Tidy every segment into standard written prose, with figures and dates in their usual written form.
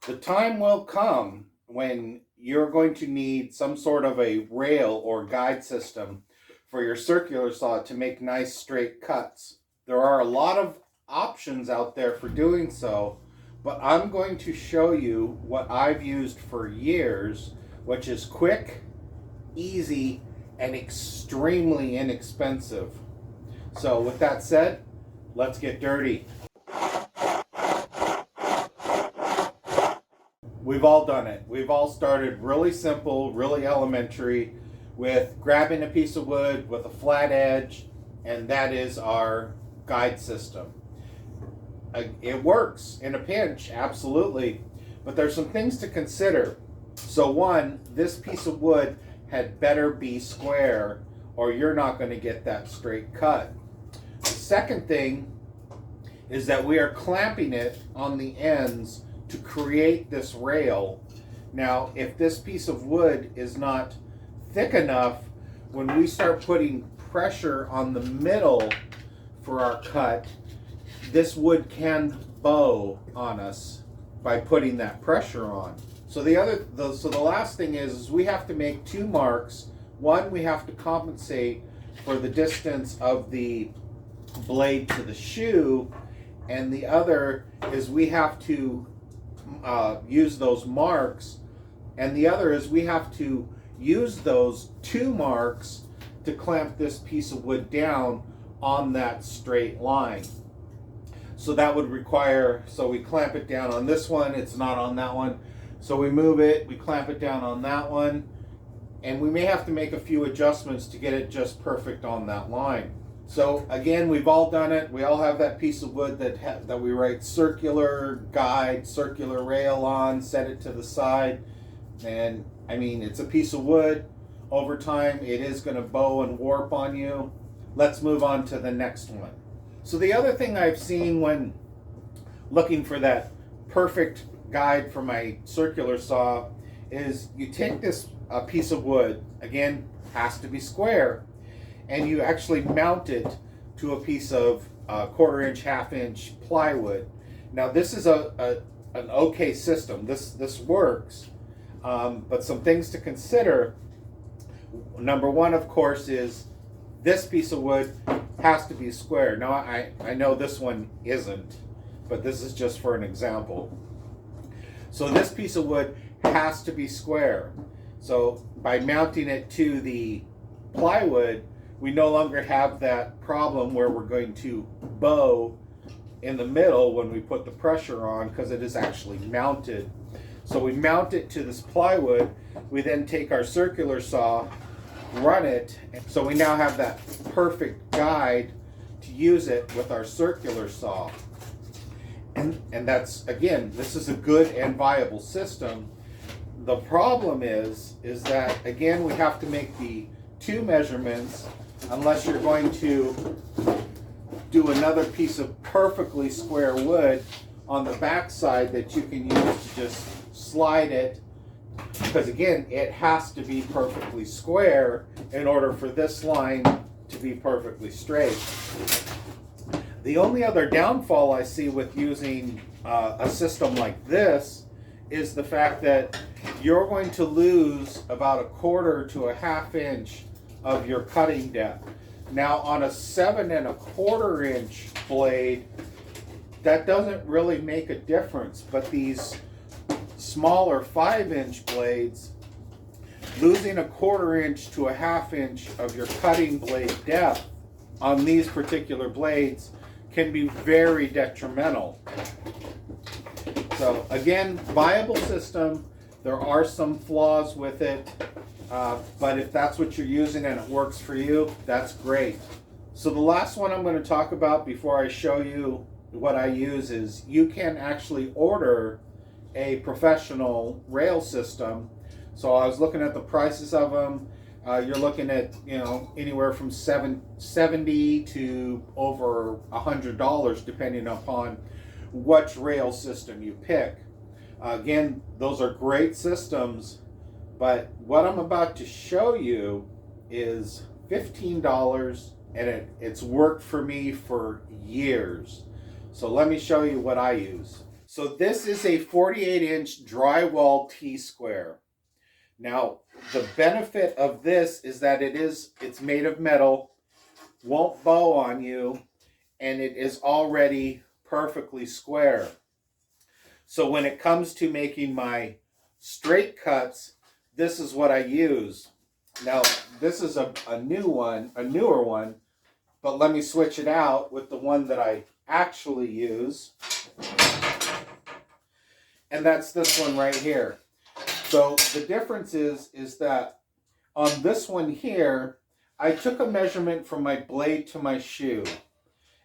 The time will come when you're going to need some sort of a rail or guide system for your circular saw to make nice straight cuts. There are a lot of options out there for doing so, but I'm going to show you what I've used for years, which is quick, easy, and extremely inexpensive. So, with that said, let's get dirty. We've all done it. We've all started really simple, really elementary, with grabbing a piece of wood with a flat edge, and that is our guide system. It works in a pinch, absolutely, but there's some things to consider. So one, this piece of wood had better be square, or you're not going to get that straight cut. The second thing is that we are clamping it on the ends to create this rail. Now, if this piece of wood is not thick enough, when we start putting pressure on the middle for our cut, this wood can bow on us by putting that pressure on. So the last thing is we have to make two marks. One, we have to compensate for the distance of the blade to the shoe, and the other is we have to use those marks, and the other is we have to use those two marks to clamp this piece of wood down on that straight line. So that would require, so we clamp it down on this one, it's not on that one, so we move it, we clamp it down on that one, and we may have to make a few adjustments to get it just perfect on that line. So again, we've all done it. We all have that piece of wood that we write circular guide, circular rail on, set it to the side. And I mean, it's a piece of wood. Over time, it is going to bow and warp on you. Let's move on to the next one. So the other thing I've seen when looking for that perfect guide for my circular saw is you take this piece of wood, again, has to be square, and you actually mount it to a piece of 1/4 inch, 1/2 inch plywood. Now this is an okay system. This works, but some things to consider. Number one, of course, is this piece of wood has to be square. Now I know this one isn't, but this is just for an example. So this piece of wood has to be square. So by mounting it to the plywood, we no longer have that problem where we're going to bow in the middle when we put the pressure on, because it is actually mounted. So we mount it to this plywood. We then take our circular saw, run it, so we now have that perfect guide to use it with our circular saw. And that's, again, this is a good and viable system. The problem is that, again, we have to make the two measurements unless you're going to do another piece of perfectly square wood on the back side that you can use to just slide it, because again, it has to be perfectly square in order for this line to be perfectly straight. The only other downfall I see with using a system like this is the fact that you're going to lose about 1/4 to 1/2 inch of your cutting depth. Now on a 7 1/4 inch blade, that doesn't really make a difference, but these smaller 5 inch blades, losing 1/4 inch to 1/2 inch of your cutting blade depth on these particular blades can be very detrimental. So again, viable system. There are some flaws with it, but if that's what you're using and it works for you, that's great. So the last one I'm going to talk about before I show you what I use is you can actually order a professional rail system. So I was looking at the prices of them. You're looking at, anywhere from $70 to over $100 depending upon which rail system you pick. Again, those are great systems, but what I'm about to show you is $15, and it's worked for me for years. So let me show you what I use. So this is a 48-inch drywall T-square. Now, the benefit of this is that it's made of metal, won't bow on you, and it is already perfectly square. So when it comes to making my straight cuts, this is what I use. Now, this is a newer one, but let me switch it out with the one that I actually use. And that's this one right here. So the difference is that on this one here, I took a measurement from my blade to my shoe,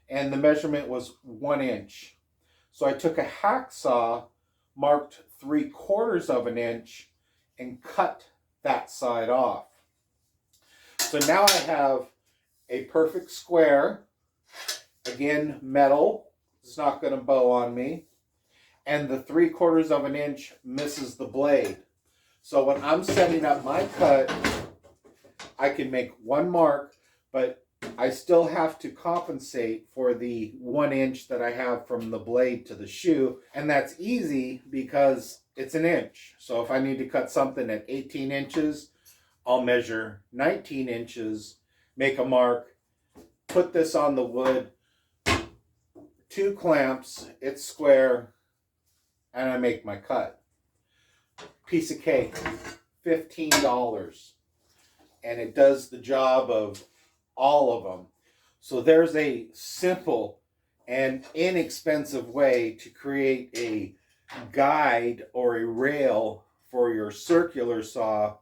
and the measurement was 1 inch. So I took a hacksaw, marked 3/4 of an inch, and cut that side off. So now I have a perfect square, again metal, it's not going to bow on me, and the 3/4 of an inch misses the blade. So when I'm setting up my cut, I can make one mark, but I still have to compensate for the 1 inch that I have from the blade to the shoe, and that's easy because it's an inch. So if I need to cut something at 18 inches, I'll measure 19 inches, make a mark, put this on the wood, 2 clamps, it's square, and I make my cut. Piece of cake, $15. And it does the job of all of them. So there's a simple and inexpensive way to create a guide or a rail for your circular saw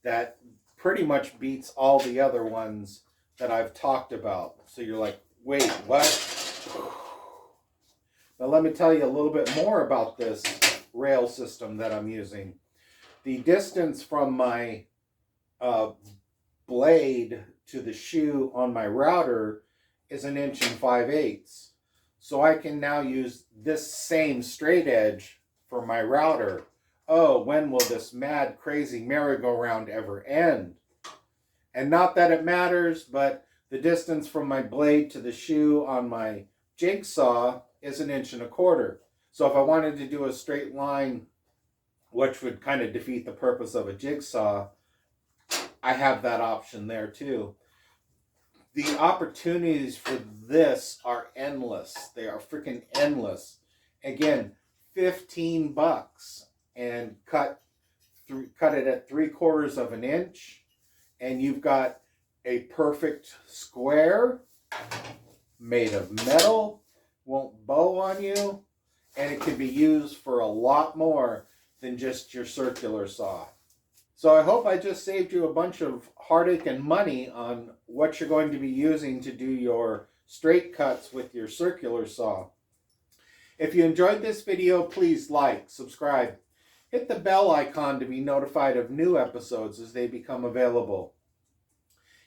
that pretty much beats all the other ones that I've talked about. So you're like, wait, what? Now let me tell you a little bit more about this rail system that I'm using. The distance from my blade to the shoe on my router is 1 5/8 inches. So I can now use this same straight edge for my router. Oh, when will this mad, crazy merry-go-round ever end? And not that it matters, but the distance from my blade to the shoe on my jigsaw is 1 1/4 inches. So if I wanted to do a straight line, which would kind of defeat the purpose of a jigsaw, I have that option there too. The opportunities for this are endless. They are freaking endless. Again, $15 and cut it at 3/4 of an inch, and you've got a perfect square made of metal, won't bow on you, and it can be used for a lot more than just your circular saw. So I hope I just saved you a bunch of heartache and money on what you're going to be using to do your straight cuts with your circular saw. If you enjoyed this video, please like, subscribe, hit the bell icon to be notified of new episodes as they become available.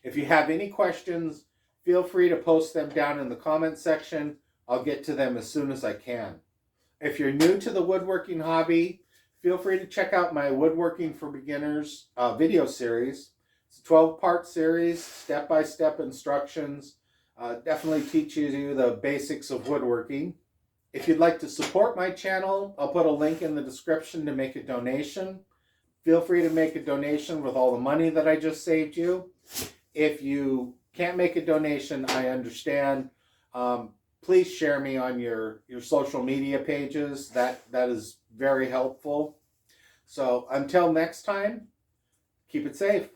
If you have any questions, feel free to post them down in the comment section. I'll get to them as soon as I can. If you're new to the woodworking hobby, feel free to check out my Woodworking for Beginners video series. It's a 12-part series, step-by-step instructions. Definitely teaches you the basics of woodworking. If you'd like to support my channel, I'll put a link in the description to make a donation. Feel free to make a donation with all the money that I just saved you. If you can't make a donation, I understand. Please share me on your social media pages. That is very helpful. So until next time, keep it safe.